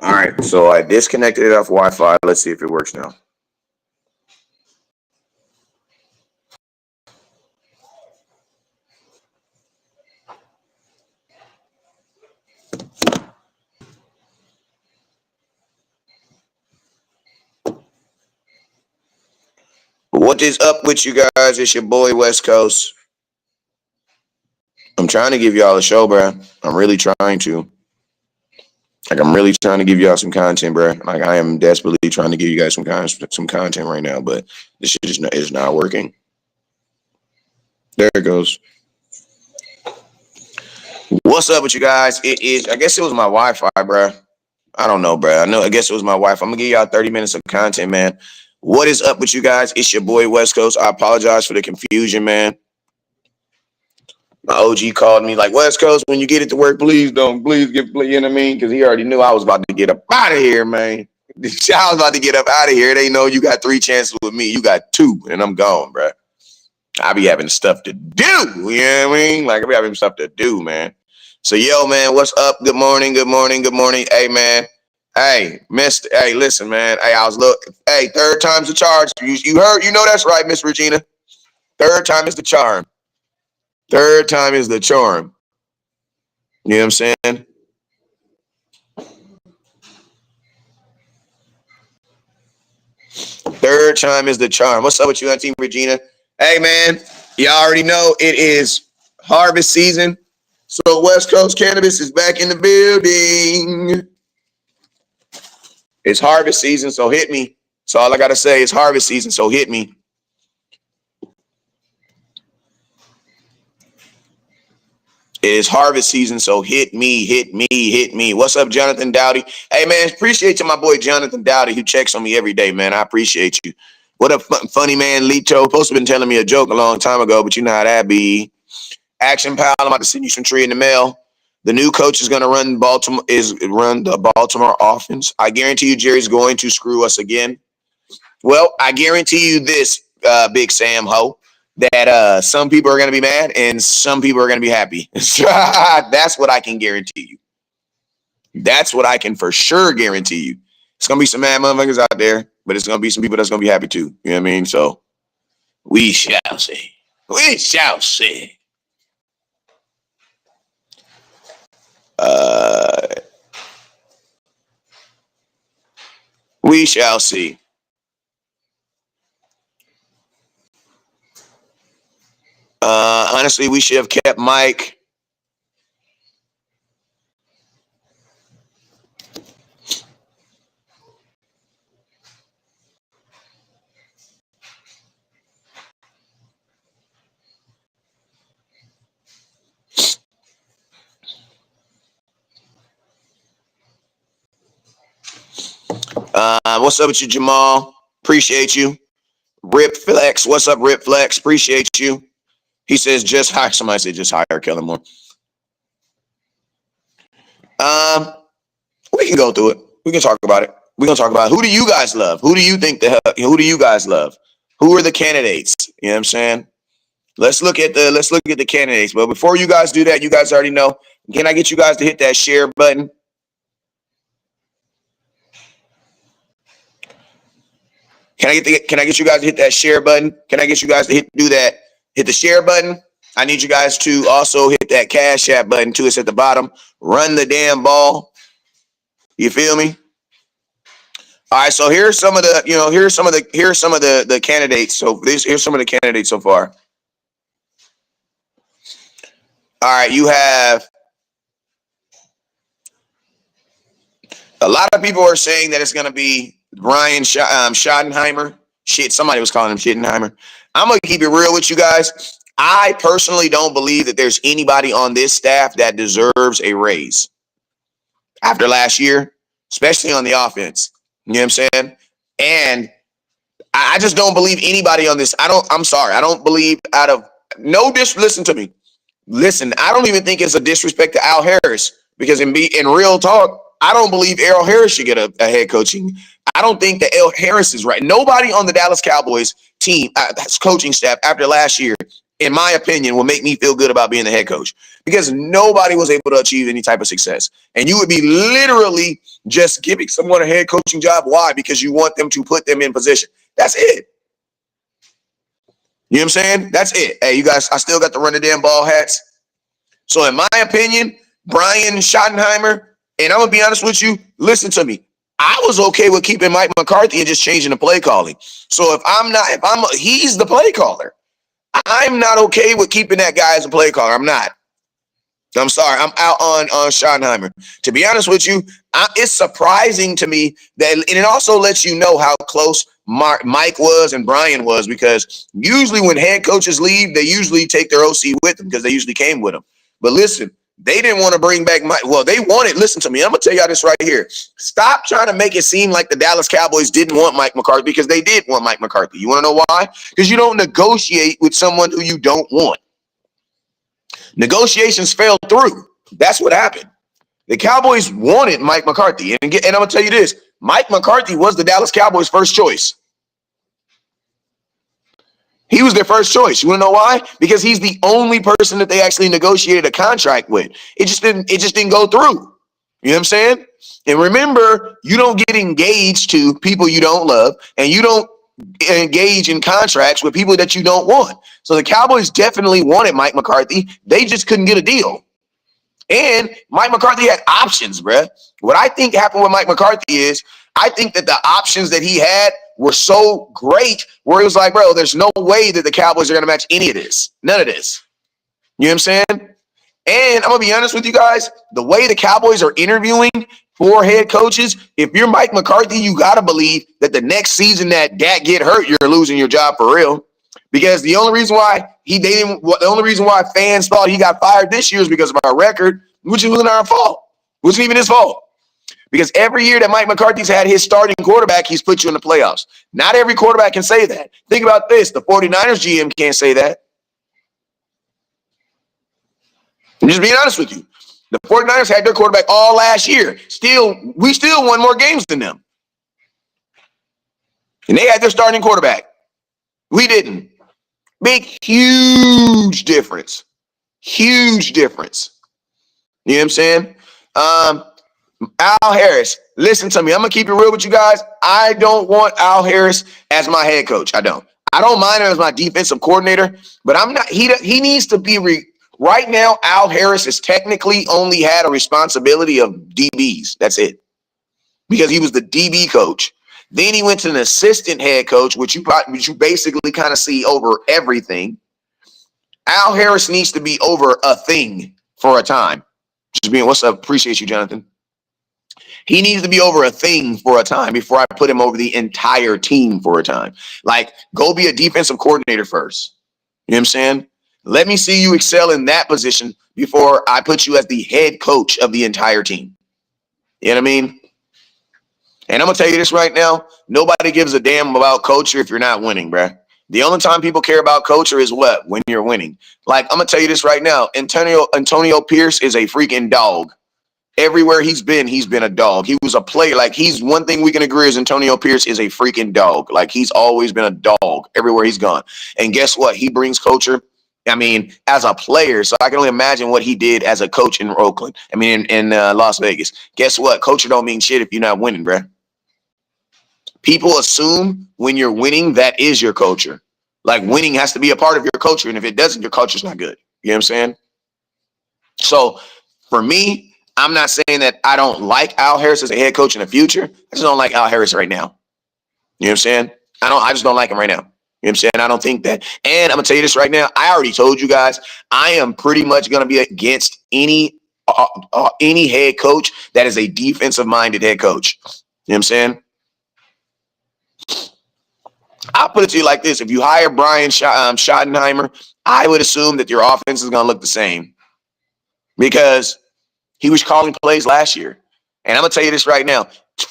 All right, so I disconnected it off Wi-Fi. Let's see if it works now. What is up with you guys? It's your boy West Coast. I'm trying to give y'all a show, bro. I'm really trying to. Like, I'm really trying to give y'all some content, bro. Like, I am desperately trying to give you guys some content right now, but this shit is not working. There it goes. What's up with you guys? It is. I guess it was my Wi-Fi, bro. I don't know, bro. I guess it was my Wi-Fi. I'm gonna give y'all 30 minutes of content, man. What is up with you guys? It's your boy West Coast. I apologize for the confusion, man. My OG called me like, West Coast, when you get it to work, please get, you know what I mean? Because he already knew I was about to get up out of here, man. I was about to get up out of here. They know you got 3 chances with me. You got 2, and I'm gone, bro. I be having stuff to do. You know what I mean? Like, I be having stuff to do, man. So, yo, man, what's up? Good morning. Hey, man. Hey, Mister. Hey, listen, man. Hey, I was looking. Hey, 3rd time's the charge. You heard? You know that's right, Miss Regina. 3rd time is the charm. 3rd time is the charm. You know what I'm saying? Third time is the charm. What's up with you, Auntie Regina? Hey, man, you already know it is harvest season. So West Coast Cannabis is back in the building. It's harvest season, so hit me. So all I got to say is harvest season, so hit me. It is harvest season, so hit me. What's up, Jonathan Dowdy? Hey, man, appreciate you, my boy Jonathan Dowdy, who checks on me every day, man. I appreciate you. What up, funny man, Lito? Supposed to have been telling me a joke a long time ago, but you know how that be. Action Pal, I'm about to send you some tree in the mail. The new coach is going to run the Baltimore offense. I guarantee you Jerry's going to screw us again. Well, I guarantee you this, Big Sam Ho, that some people are going to be mad and some people are going to be happy. That's what I can guarantee you. That's what I can for sure guarantee you. It's going to be some mad motherfuckers out there, but it's going to be some people that's going to be happy too. You know what I mean? So we shall see. We shall see. We shall see. Honestly, we should have kept Mike. What's up with you, Jamal? Appreciate you. Rip Flex. What's up, Rip Flex? Appreciate you. He says just hire. Somebody said just hire Kellen Moore. We can go through it. We can talk about it. We're gonna talk about it. Who do you guys love? Who do you think who do you guys love? Who are the candidates? You know what I'm saying? Let's look at the candidates. But before you guys do that, you guys already know. Can I get you guys to hit that share button? Can I get you guys to hit that share button? Can I get you guys to hit the share button? I need you guys to also hit that Cash App button too. It's at the bottom. Run the damn ball. You feel me? All right, so here's some of the candidates. So here's some of the candidates so far. All right, you have a lot of people are saying that it's going to be Ryan Schottenheimer. Shit, somebody was calling him Schottenheimer. I'm going to keep it real with you guys. I personally don't believe that there's anybody on this staff that deserves a raise after last year, especially on the offense. You know what I'm saying? And I just don't believe anybody on this. I'm sorry. I don't believe listen to me. Listen, I don't even think it's a disrespect to Al Harris because in real talk, I don't believe Al Harris should get a head coaching. I don't think that Al Harris is right. Nobody on the Dallas Cowboys team, coaching staff after last year in my opinion, will make me feel good about being the head coach, because nobody was able to achieve any type of success. And you would be literally just giving someone a head coaching job. Why? Because you want them to put them in position. That's it. You know what I'm saying? That's it. Hey, you guys, I still got to run the damn ball hats. So in my opinion, Brian Schottenheimer, and I'm going to be honest with you, listen to me. I was okay with keeping Mike McCarthy and just changing the play calling. So he's the play caller. I'm not okay with keeping that guy as a play caller. I'm not. I'm sorry. I'm out on Schottenheimer. To be honest with you, it's surprising to me that, and it also lets you know how close Mike was and Brian was, because usually when head coaches leave, they usually take their OC with them because they usually came with them. But listen, they didn't want to bring back Mike. Well, they wanted, listen to me, I'm going to tell y'all this right here. Stop trying to make it seem like the Dallas Cowboys didn't want Mike McCarthy, because they did want Mike McCarthy. You want to know why? Because you don't negotiate with someone who you don't want. Negotiations fell through. That's what happened. The Cowboys wanted Mike McCarthy. And I'm going to tell you this, Mike McCarthy was the Dallas Cowboys' first choice. He was their first choice. You want to know why? Because he's the only person that they actually negotiated a contract with. It just didn't go through. You know what I'm saying? And remember, you don't get engaged to people you don't love, and you don't engage in contracts with people that you don't want. So the Cowboys definitely wanted Mike McCarthy. They just couldn't get a deal. And Mike McCarthy had options, bruh. What I think happened with Mike McCarthy is, I think that the options that he had were so great where he was like, bro, there's no way that the Cowboys are going to match any of this. None of this. You know what I'm saying? And I'm going to be honest with you guys, the way the Cowboys are interviewing for head coaches, if you're Mike McCarthy, you got to believe that the next season that Dak get hurt, you're losing your job for real. Because the only reason why fans thought he got fired this year is because of our record, which wasn't our fault. It wasn't even his fault. Because every year that Mike McCarthy's had his starting quarterback, he's put you in the playoffs. Not every quarterback can say that. Think about this. The 49ers GM can't say that. I'm just being honest with you. The 49ers had their quarterback all last year. We still won more games than them. And they had their starting quarterback. We didn't. Huge difference. Huge difference. You know what I'm saying? Al Harris, listen to me. I'm going to keep it real with you guys. I don't want Al Harris as my head coach. I don't mind him as my defensive coordinator, but I'm not. He needs to be right now. Al Harris has technically only had a responsibility of DBs. That's it, because he was the DB coach. Then he went to an assistant head coach, which you basically kind of see over everything. Al Harris needs to be over a thing for a time. Just being, what's up? Appreciate you, Jonathan. He needs to be over a thing for a time before I put him over the entire team for a time. Like, go be a defensive coordinator first. You know what I'm saying? Let me see you excel in that position before I put you as the head coach of the entire team. You know what I mean? And I'm going to tell you this right now. Nobody gives a damn about culture if you're not winning, bruh. The only time people care about culture is what? When you're winning. Like, I'm going to tell you this right now. Antonio Pierce is a freaking dog. Everywhere he's been a dog. He was a player. Like, one thing we can agree is Antonio Pierce is a freaking dog. Like, he's always been a dog everywhere he's gone. And guess what? He brings culture. I mean, as a player, so I can only imagine what he did as a coach in Oakland. I mean, in Las Vegas. Guess what? Culture don't mean shit if you're not winning, bruh. People assume when you're winning, that is your culture. Like, winning has to be a part of your culture. And if it doesn't, your culture's not good. You know what I'm saying? So, for me, I'm not saying that I don't like Al Harris as a head coach in the future. I just don't like Al Harris right now. You know what I'm saying? I just don't like him right now. You know what I'm saying? I don't think that. And I'm going to tell you this right now. I already told you guys, I am pretty much going to be against any head coach that is a defensive-minded head coach. You know what I'm saying? I'll put it to you like this. If you hire Brian Schottenheimer, I would assume that your offense is going to look the same, because he was calling plays last year. And I'm going to tell you this right now.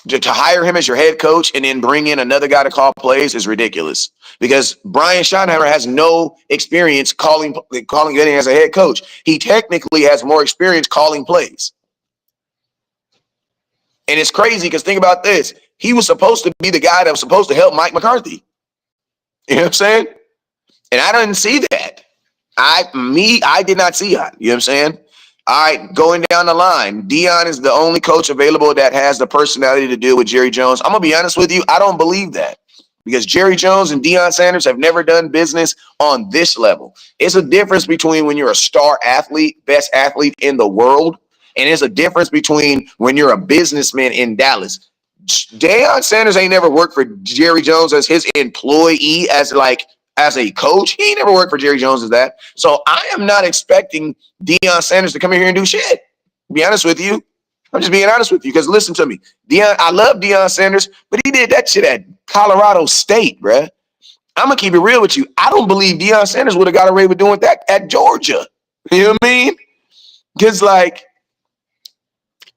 To hire him as your head coach and then bring in another guy to call plays is ridiculous, because Brian Schottenheimer has no experience calling getting as a head coach. He technically has more experience calling plays. And it's crazy because think about this. He was supposed to be the guy that was supposed to help Mike McCarthy. You know what I'm saying? And I didn't see that. I did not see it. You know what I'm saying? All right, going down the line, Deion is the only coach available that has the personality to deal with Jerry Jones. I'm gonna be honest with you, I don't believe that because Jerry Jones and Deion Sanders have never done business on this level. It's a difference between when you're a star athlete, best athlete in the world, and it's a difference between when you're a businessman in Dallas. Deion Sanders ain't never worked for Jerry Jones as his employee, as a coach. He ain't never worked for Jerry Jones as that. So I am not expecting Deion Sanders to come in here and do shit. To be honest with you. I'm just being honest with you because listen to me. I love Deion Sanders, but he did that shit at Colorado State, bruh. I'm going to keep it real with you. I don't believe Deion Sanders would have got away with doing that at Georgia. You know what I mean? Because, like,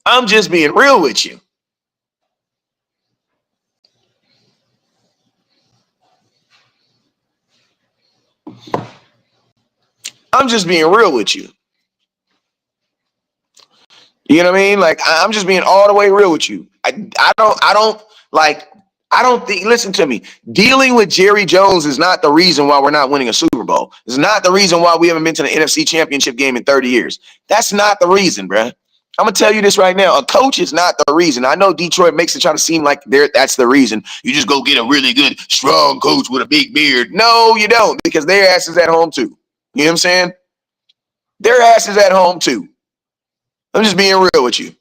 I'm just being real with you. I'm just being real with you. You know what I mean? Like, I'm just being all the way real with you. I don't think, listen to me. Dealing with Jerry Jones is not the reason why we're not winning a Super Bowl. It's not the reason why we haven't been to the NFC Championship game in 30 years. That's not the reason, bruh. I'm going to tell you this right now. A coach is not the reason. I know Detroit makes it try to seem like that's the reason. You just go get a really good, strong coach with a big beard. No, you don't, because their ass is at home too. You know what I'm saying? Their ass is at home too. I'm just being real with you.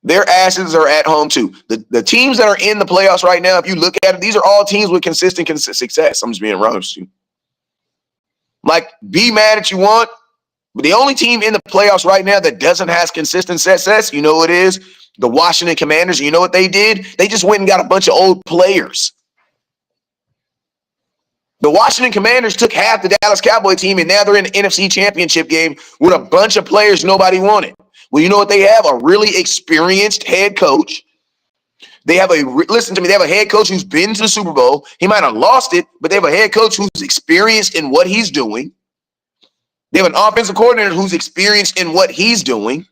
Their asses are at home too. The teams that are in the playoffs right now, if you look at it, these are all teams with consistent success. I'm just being honest with you. Like, be mad if you want, but the only team in the playoffs right now that doesn't have consistent success, you know what it is? The Washington Commanders. You know what they did? They just went and got a bunch of old players. The Washington Commanders took half the Dallas Cowboy team, and now they're in the NFC Championship game with a bunch of players nobody wanted. Well, you know what they have? A really experienced head coach. They have listen to me, they have a head coach who's been to the Super Bowl. He might have lost it, but they have a head coach who's experienced in what he's doing. They have an offensive coordinator who's experienced in what he's doing.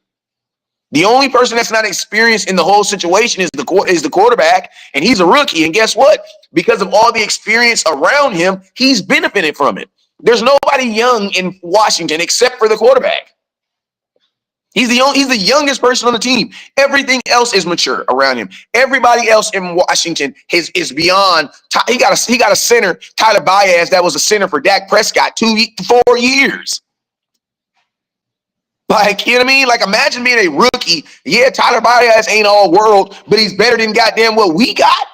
The only person that's not experienced in the whole situation is the quarterback, and he's a rookie. And guess what? Because of all the experience around him, he's benefited from it. There's nobody young in Washington except for the quarterback. He's the youngest person on the team. Everything else is mature around him. Everybody else in Washington is beyond. He got a center, Tyler Baez, that was a center for Dak Prescott 4 years. Like, you know what I mean? Like, imagine being a rookie. Yeah, Tyler Baez ain't all world, but he's better than goddamn what we got.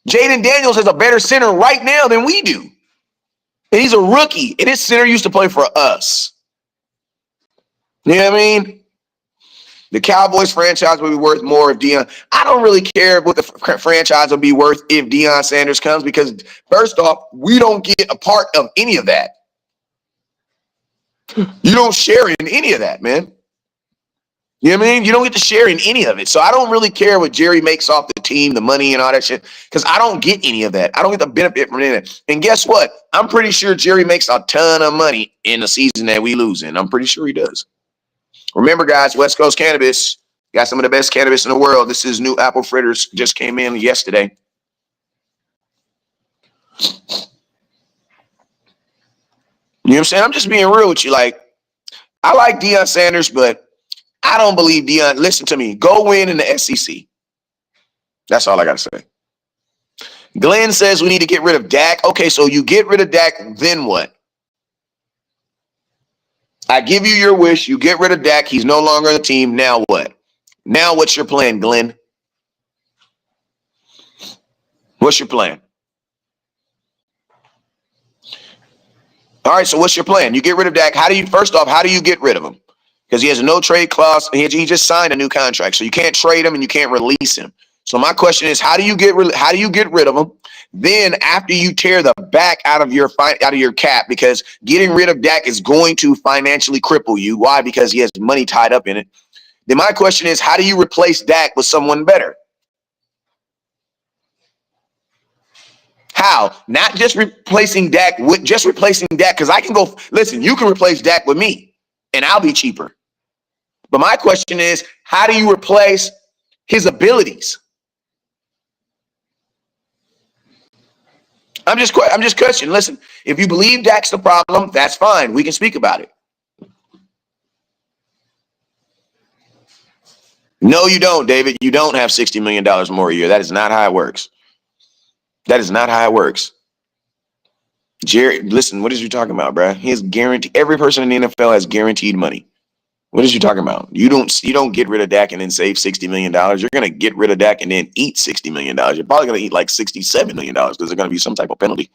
Jaden Daniels is a better center right now than we do. And he's a rookie. And his center used to play for us. You know what I mean? The Cowboys franchise will be worth more if Deion. I don't really care what the franchise will be worth if Deion Sanders comes because, first off, we don't get a part of any of that. You don't share in any of that, man. You know what I mean? You don't get to share in any of it. So I don't really care what Jerry makes off the team, the money and all that shit, because I don't get any of that. I don't get the benefit from any of it. And guess what? I'm pretty sure Jerry makes a ton of money in the season that we lose in. I'm pretty sure he does. Remember, guys, West Coast Cannabis got some of the best cannabis in the world. This is new apple fritters. Just came in yesterday. You know what I'm saying? I'm just being real with you. Like, I like Deion Sanders, but I don't believe Deion. Listen to me. Go win in the SEC. That's all I got to say. Glenn says we need to get rid of Dak. Okay, so you get rid of Dak, then what? I give you your wish. You get rid of Dak. He's no longer on the team. Now what? Now what's your plan, Glenn? What's your plan? All right, so what's your plan? You get rid of Dak. First off, how do you get rid of him? Because he has a no trade clause. He just signed a new contract, so you can't trade him and you can't release him. So my question is, how do you get rid of him? Then after you tear the back out of your cap, because getting rid of Dak is going to financially cripple you. Why? Because he has money tied up in it. Then my question is, how do you replace Dak with someone better? How? Not just replacing Dak because I can go. Listen, you can replace Dak with me, and I'll be cheaper. But my question is, how do you replace his abilities? I'm just questioning. Listen, if you believe Dak's the problem, that's fine. We can speak about it. No, you don't, David. You don't have $60 million more a year. That is not how it works. That is not how it works. Jerry, listen, what is you talking about, bro? He has guaranteed. Every person in the NFL has guaranteed money. What is you talking about? You don't get rid of Dak and then save $60 million. You're gonna get rid of Dak and then eat $60 million. You're probably gonna eat like $67 million because there's gonna be some type of penalty.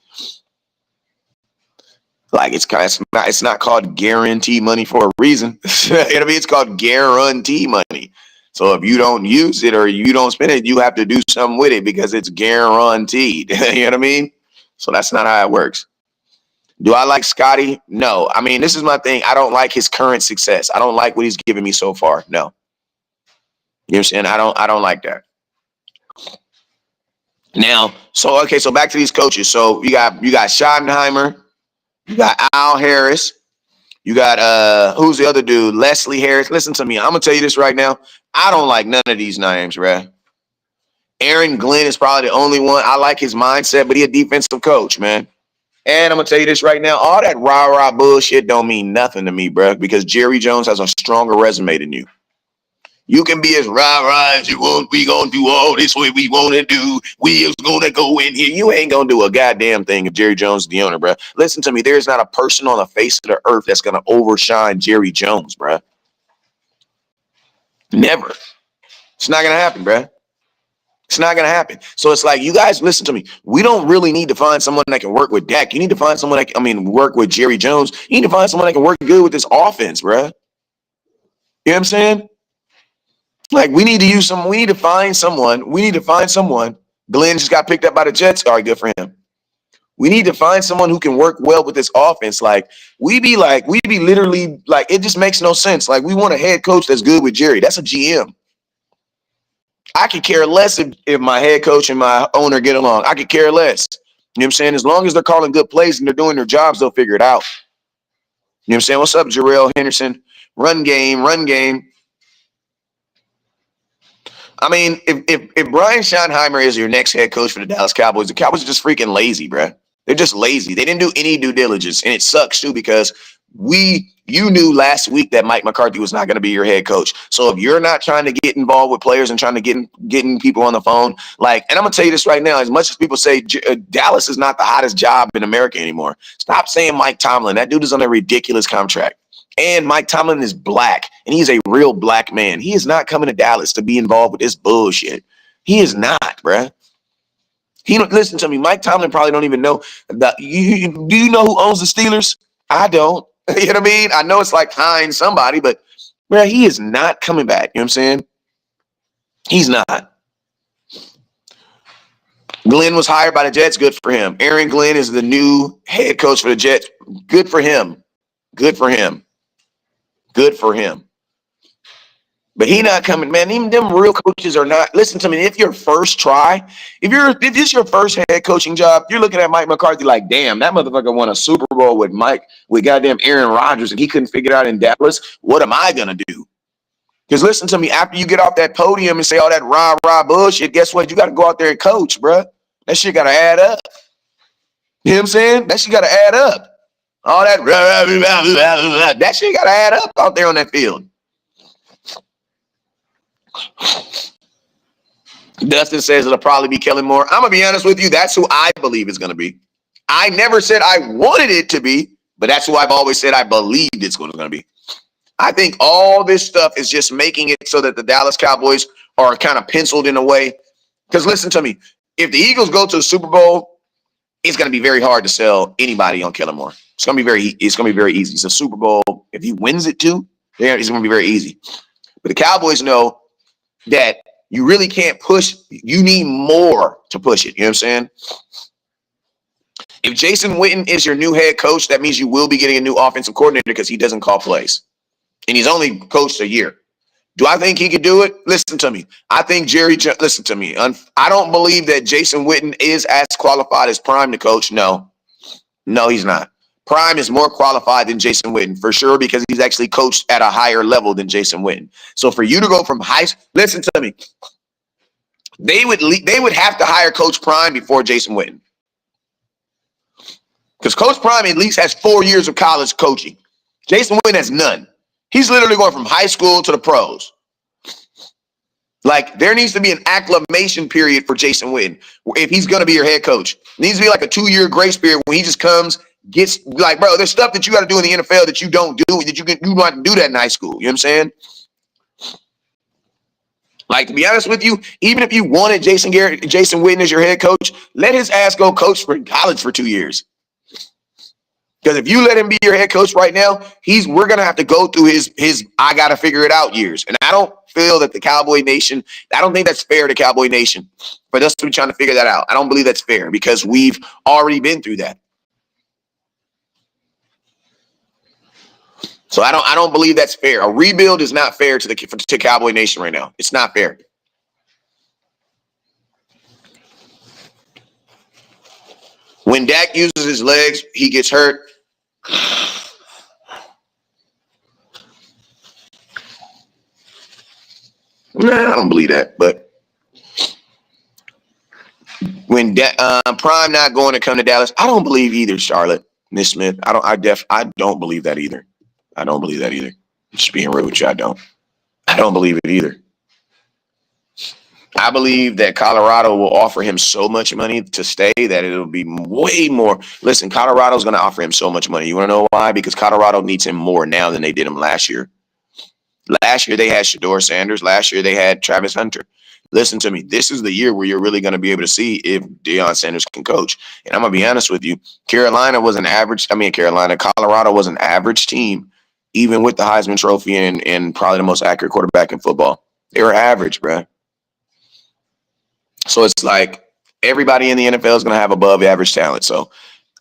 Like it's not called guarantee money for a reason. You know what I mean? It's called guarantee money. So if you don't use it or you don't spend it, you have to do something with it because it's guaranteed. You know what I mean? So that's not how it works. Do I like Scotty? No. I mean, this is my thing. I don't like his current success. I don't like what he's given me so far. No. You know what I'm saying? I don't like that. Now, so okay, so back to these coaches. So you got Schottenheimer, you got Al Harris, you got who's the other dude? Leslie Harris. Listen to me. I'm gonna tell you this right now. I don't like none of these names, bruh. Aaron Glenn is probably the only one. I like his mindset, but he a defensive coach, man. And I'm gonna tell you this right now: all that rah-rah bullshit don't mean nothing to me, bro. Because Jerry Jones has a stronger resume than you. You can be as rah-rah as you want. We gonna do all this way we want to do. We is gonna go in here. You ain't gonna do a goddamn thing if Jerry Jones is the owner, bro. Listen to me. There's not a person on the face of the earth that's gonna overshine Jerry Jones, bro. Never. It's not gonna happen, bro. It's not going to happen. So it's like, you guys, listen to me. We don't really need to find someone that can work with Dak. You need to find someone that can, work with Jerry Jones. You need to find someone that can work good with this offense, bro. You know what I'm saying? Like, we need to find someone. Glenn just got picked up by the Jets. All right, good for him. We need to find someone who can work well with this offense. Like, we be literally like, it just makes no sense. Like, we want a head coach that's good with Jerry. That's a GM. I could care less if my head coach and my owner get along. I could care less. You know what I'm saying? As long as they're calling good plays and they're doing their jobs, they'll figure it out. You know what I'm saying? What's up, Jarrell Henderson? Run game. I mean, if Brian Schottenheimer is your next head coach for the Dallas Cowboys, the Cowboys are just freaking lazy, bro. They're just lazy. They didn't do any due diligence, and it sucks too because you knew last week that Mike McCarthy was not going to be your head coach. So if you're not trying to get involved with players and trying to getting people on the phone, like, and I'm gonna tell you this right now, as much as people say Dallas is not the hottest job in America anymore, stop saying Mike Tomlin. That dude is on a ridiculous contract. And Mike Tomlin is black, and he's a real black man. He is not coming to Dallas to be involved with this bullshit. He is not, bruh. Listen to me. Mike Tomlin probably don't even know that. Do you know who owns the Steelers? I don't. You know what I mean? I know it's like Hines somebody, but bruh, he is not coming back. You know what I'm saying? He's not. Glenn was hired by the Jets. Good for him. Aaron Glenn is the new head coach for the Jets. Good for him. Good for him. But he not coming, man. Even them real coaches are not. Listen to me. If your first try, if this your first head coaching job, you're looking at Mike McCarthy like, damn, that motherfucker won a Super Bowl with goddamn Aaron Rodgers, and he couldn't figure it out in Dallas. What am I gonna do? Because listen to me. After you get off that podium and say all that rah bullshit, guess what? You got to go out there and coach, bro. That shit got to add up. You know what I'm saying? That shit got to add up. All that that shit got to add up out there on that field. Dustin says it'll probably be Kellen Moore. I'm going to be honest with you. That's who I believe it's going to be. I never said I wanted it to be, but that's who I've always said I believed it's going to be. I think all this stuff is just making it so that the Dallas Cowboys are kind of penciled in a way. Because listen to me. If the Eagles go to the Super Bowl, it's going to be very hard to sell anybody on Kellen Moore. It's going to be very easy. It's a Super Bowl. If he wins it too, it's going to be very easy. But the Cowboys know that you really can't push. You need more to push it. You know what I'm saying? If Jason Witten is your new head coach, that means you will be getting a new offensive coordinator because he doesn't call plays. And he's only coached a year. Do I think he could do it? Listen to me. I think listen to me. I don't believe that Jason Witten is as qualified as Prime to coach. No, he's not. Prime is more qualified than Jason Witten for sure because he's actually coached at a higher level than Jason Witten. So for you to go from listen to me. They would have to hire Coach Prime before Jason Witten. Because Coach Prime at least has 4 years of college coaching. Jason Witten has none. He's literally going from high school to the pros. Like, there needs to be an acclimation period for Jason Witten if he's going to be your head coach. It needs to be like a 2-year grace period when he just comes, gets like, bro, there's stuff that you got to do in the NFL that you don't do, that you don't have to do that in high school. You know what I'm saying? Like, to be honest with you, even if you wanted Jason Witten as your head coach, let his ass go coach for college for 2 years. Because if you let him be your head coach right now, we're gonna have to go through his I gotta figure it out years. And I don't feel that the Cowboy Nation, I don't think that's fair to Cowboy Nation for us to be trying to figure that out. I don't believe that's fair because we've already been through that. So I don't believe that's fair. A rebuild is not fair to Cowboy Nation right now. It's not fair. When Dak uses his legs, he gets hurt. Nah, I don't believe that. But when Prime not going to come to Dallas, I don't believe either. Charlotte, Miss Smith, I don't believe that either. I don't believe that either. Just being real with you, I don't believe it either. I believe that Colorado will offer him so much money to stay that it'll be way more. Listen, Colorado's going to offer him so much money. You want to know why? Because Colorado needs him more now than they did him last year. Last year, they had Shedeur Sanders. Last year, they had Travis Hunter. Listen to me. This is the year where you're really going to be able to see if Deion Sanders can coach. And I'm going to be honest with you. Colorado was an average team, even with the Heisman Trophy and probably the most accurate quarterback in football. They were average, bro. So it's like everybody in the NFL is going to have above average talent. So,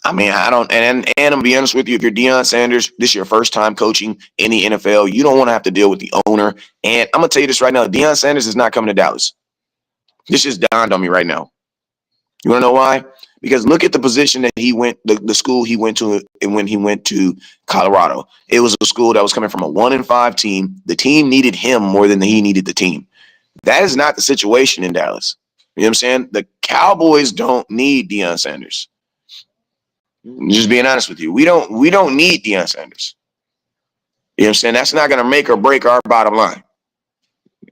I mean, I'm going to be honest with you. If you're Deion Sanders, this is your first time coaching in the NFL. You don't want to have to deal with the owner. And I'm going to tell you this right now. Deion Sanders is not coming to Dallas. This just dawned on me right now. You want to know why? Because look at the position that he went, the school he went to when he went to Colorado. It was a school that was coming from a 1-5 team. The team needed him more than he needed the team. That is not the situation in Dallas. You know what I'm saying? The Cowboys don't need Deion Sanders. Just being honest with you. We don't need Deion Sanders. You know what I'm saying? That's not going to make or break our bottom line.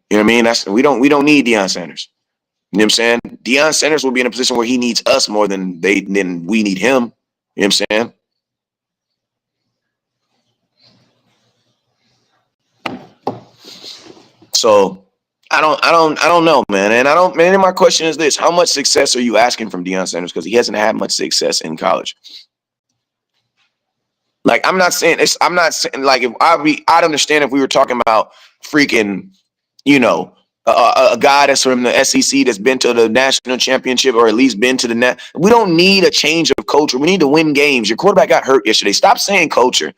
You know what I mean? We don't need Deion Sanders. You know what I'm saying? Deion Sanders will be in a position where he needs us more than we need him. You know what I'm saying? So I don't know, man. And my question is this: how much success are you asking from Deion Sanders? Because he hasn't had much success in college. Like, I'm not saying like, if I'd understand if we were talking about freaking, you know, a guy that's from the SEC that's been to the national championship or at least been to the net. We don't need a change of culture. We need to win games. Your quarterback got hurt yesterday. Stop saying culture.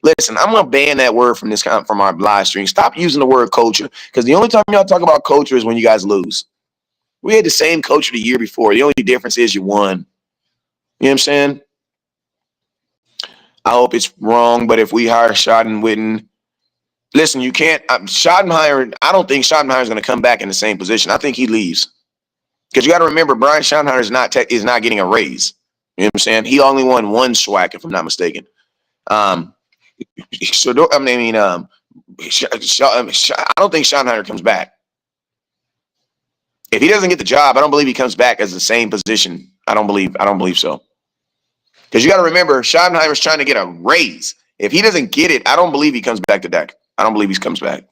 Listen, I'm gonna ban that word from our live stream. Stop using the word culture, because the only time y'all talk about culture is when you guys lose. We had the same culture the year before. The only difference is you won. You know what I'm saying? I hope it's wrong, but if we hire Schottenheimer Witten, listen, you can't. Schottenheimer. I don't think Schottenheimer is going to come back in the same position. I think he leaves, because you got to remember, Brian Schottenheimer is not getting a raise. You know what I'm saying? He only won one SWAC, if I'm not mistaken. I don't think Schottenheimer comes back. If he doesn't get the job, I don't believe he comes back as the same position. I don't believe so. Because you got to remember, Schottenheimer's trying to get a raise. If he doesn't get it, I don't believe he comes back to Dak. I don't believe he comes back.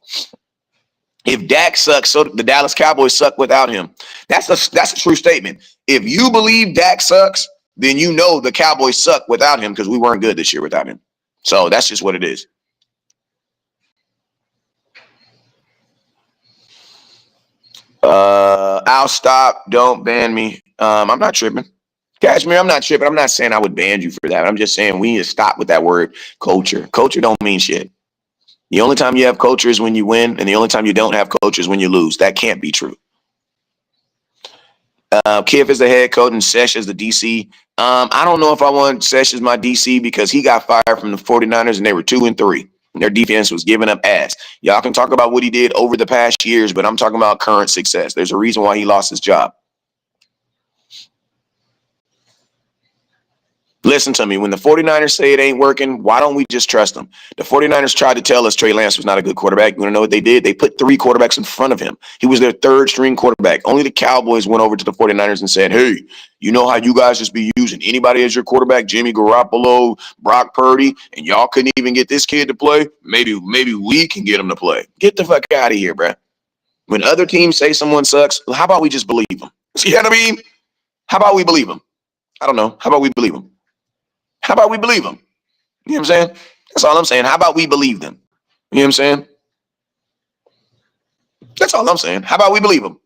If Dak sucks, so the Dallas Cowboys suck without him. That's a true statement. If you believe Dak sucks, then you know the Cowboys suck without him, because we weren't good this year without him. So that's just what it is. I'll stop. Don't ban me. I'm not tripping. Cashmere, I'm not tripping. I'm not saying I would ban you for that. I'm just saying we need to stop with that word culture. Culture don't mean shit. The only time you have culture is when you win, and the only time you don't have culture is when you lose. That can't be true. Kiff is the head coach and Sesh is the DC. I don't know if I want Sesh as my DC, because he got fired from the 49ers and they were 2-3. And their defense was giving up ass. Y'all can talk about what he did over the past years, but I'm talking about current success. There's a reason why he lost his job. Listen to me. When the 49ers say it ain't working, why don't we just trust them? The 49ers tried to tell us Trey Lance was not a good quarterback. You want to know what they did? They put 3 quarterbacks in front of him. He was their 3rd string quarterback. Only the Cowboys went over to the 49ers and said, hey, you know how you guys just be using anybody as your quarterback, Jimmy Garoppolo, Brock Purdy, and y'all couldn't even get this kid to play? Maybe we can get him to play. Get the fuck out of here, bro. When other teams say someone sucks, how about we just believe them? You know what I mean? How about we believe them? I don't know. How about we believe them? How about we believe them? You know what I'm saying? That's all I'm saying. How about we believe them? You know what I'm saying? That's all I'm saying. How about we believe them?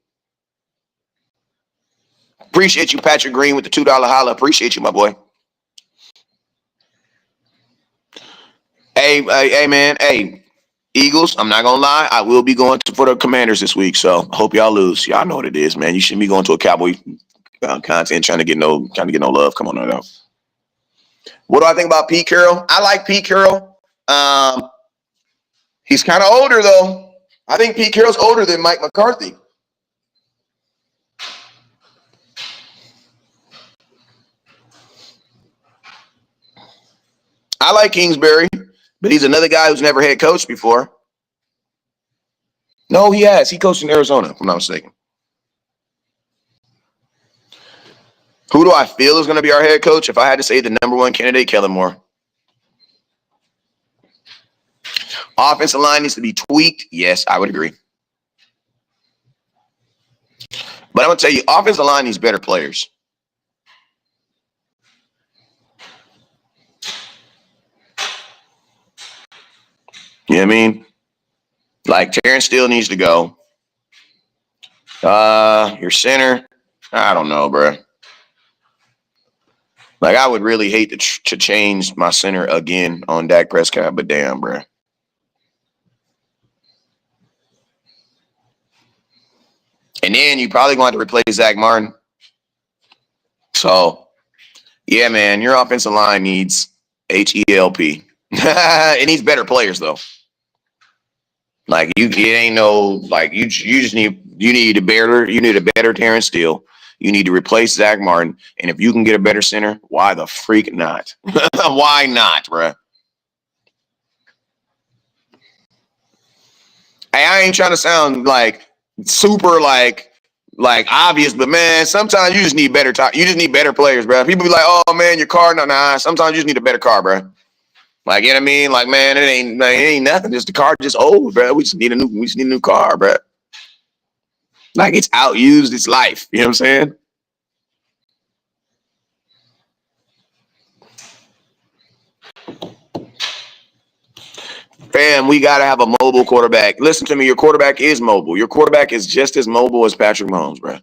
Appreciate you, Patrick Green, with the $2 holla. Appreciate you, my boy. Hey, man. Hey, Eagles, I'm not going to lie. I will be going for the Commanders this week, so I hope y'all lose. Y'all know what it is, man. You shouldn't be going to a Cowboy content trying to get no love. Come on now. What do I think about Pete Carroll? I like Pete Carroll. He's kind of older, though. I think Pete Carroll's older than Mike McCarthy. I like Kingsbury, but he's another guy who's never head coached before. No, he has. He coached in Arizona, if I'm not mistaken. Who do I feel is going to be our head coach? If I had to say the number 1 candidate, Kellen Moore. Offensive line needs to be tweaked. Yes, I would agree. But I'm going to tell you, offensive line needs better players. You know what I mean? Like, Terrence Steele needs to go. Your center, I don't know, bro. Like, I would really hate to change my center again on Dak Prescott, but damn, bro. And then you probably going to have to replace Zach Martin. So, yeah, man, your offensive line needs HELP. It needs better players, though. Like, it ain't no, like, you just need a better Terrence Steele. You need to replace Zach Martin. And if you can get a better center, why the freak not? Why not, bro? Hey, I ain't trying to sound like super like obvious, but man, sometimes you just need better you just need better players, bro. People be like, oh man, your car, nah. Sometimes you just need a better car, bro. Like, you know what I mean? Like, man, it ain't nothing. Just the car just old, bro. We just need a new car, bro. Like, it's outused its life. You know what I'm saying? Fam, we got to have a mobile quarterback. Listen to me. Your quarterback is mobile. Your quarterback is just as mobile as Patrick Mahomes, bro.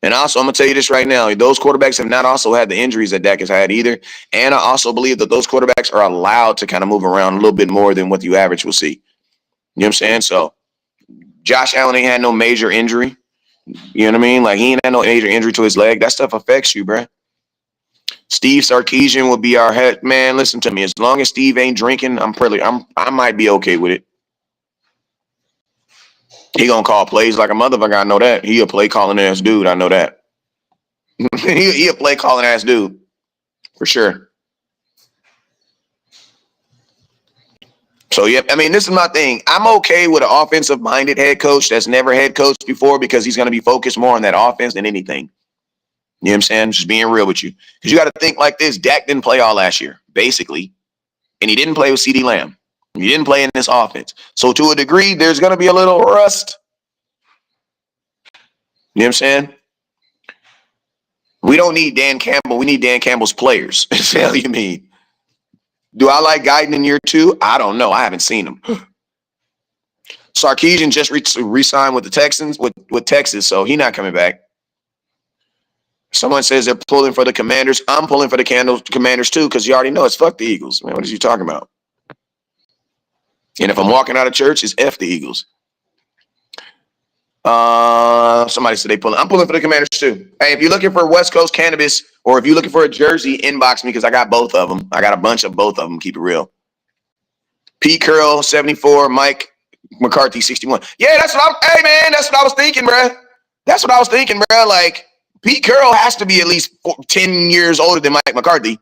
And also, I'm going to tell you this right now. Those quarterbacks have not also had the injuries that Dak has had either. And I also believe that those quarterbacks are allowed to kind of move around a little bit more than what the average will see. You know what I'm saying? So, Josh Allen ain't had no major injury. You know what I mean? Like, he ain't had no major injury to his leg. That stuff affects you, bro. Steve Sarkisian will be our head man. Listen to me. As long as Steve ain't drinking, I might be okay with it. He gonna call plays like a motherfucker. I know that. He a play calling ass dude. I know that. he a play calling ass dude for sure. So yeah, I mean, this is my thing. I'm okay with an offensive minded head coach that's never head coached before because he's gonna be focused more on that offense than anything. You know what I'm saying? Just being real with you. Because you got to think like this. Dak didn't play all last year, basically. And he didn't play with CeeDee Lamb. He didn't play in this offense. So to a degree, there's going to be a little rust. You know what I'm saying? We don't need Dan Campbell. We need Dan Campbell's players. That's what you mean. Do I like Guyton in year 2? I don't know. I haven't seen him. Sarkisian just re-signed with the Texans, with Texas, so he's not coming back. Someone says they're pulling for the Commanders. I'm pulling for the Commanders too, because you already know it's fuck the Eagles. Man, what are you talking about? And if I'm walking out of church, it's F the Eagles. Somebody said they pulling. I'm pulling for the Commanders too. Hey, if you're looking for West Coast cannabis, or if you're looking for a jersey, inbox me because I got both of them. I got a bunch of both of them. Keep it real. Pete Carroll 74, Mike McCarthy 61. Yeah, that's what I'm. Hey man, that's what I was thinking, bro. That's what I was thinking, bro. Like, Pete Carroll has to be at least 10 years older than Mike McCarthy,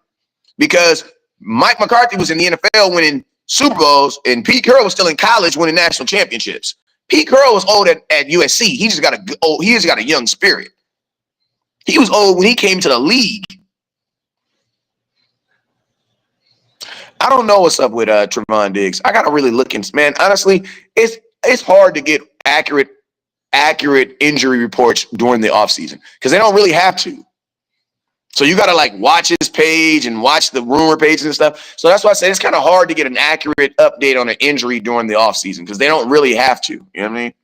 because Mike McCarthy was in the NFL winning Super Bowls, and Pete Carroll was still in college winning national championships. Pete Carroll was old at USC. He just got a young spirit. He was old when he came to the league. I don't know what's up with Trevon Diggs. I gotta really look into, man. Honestly, it's hard to get accurate injury reports during the offseason because they don't really have to. So you gotta like watch his page and watch the rumor pages and stuff. So that's why I say it's kind of hard to get an accurate update on an injury during the offseason because they don't really have to. You know what I mean?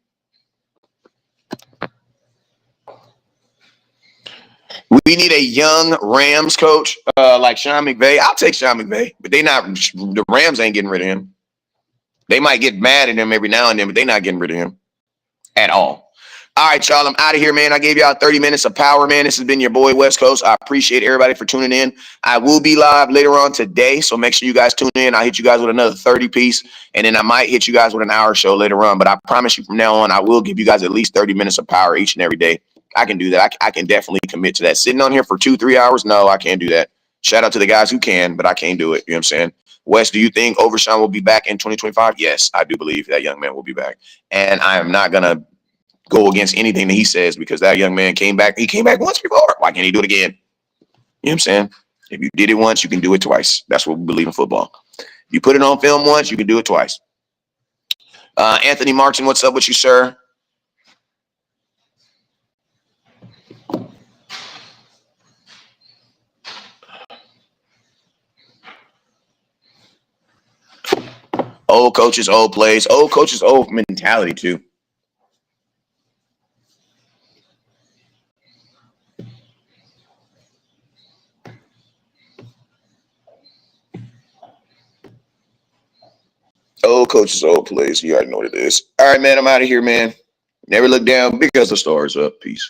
We need a young Rams coach like Sean McVay. I'll take Sean McVay, but the Rams ain't getting rid of him. They might get mad at him every now and then, but they're not getting rid of him at all. All right, y'all, I'm out of here, man. I gave y'all 30 minutes of power, man. This has been your boy, West Coast. I appreciate everybody for tuning in. I will be live later on today, so make sure you guys tune in. I'll hit you guys with another 30-piece, and then I might hit you guys with an hour show later on. But I promise you from now on, I will give you guys at least 30 minutes of power each and every day. I can do that. I can definitely commit to that. Sitting on here for 2-3 hours, no, I can't do that. Shout out to the guys who can, but I can't do it. You know what I'm saying? Wes, do you think Overshawn will be back in 2025? Yes, I do believe that young man will be back. And I am not going to go against anything that he says because that young man came back. He came back once before. Why can't he do it again? You know what I'm saying? If you did it once, you can do it twice. That's what we believe in football. You put it on film once, you can do it twice. Anthony Martin, what's up with you, sir? Old coaches, old plays. Old coaches, old mentality, too. Old coaches, old plays. You already know what it is. All right, man, I'm out of here, man. Never look down because the stars up. Peace.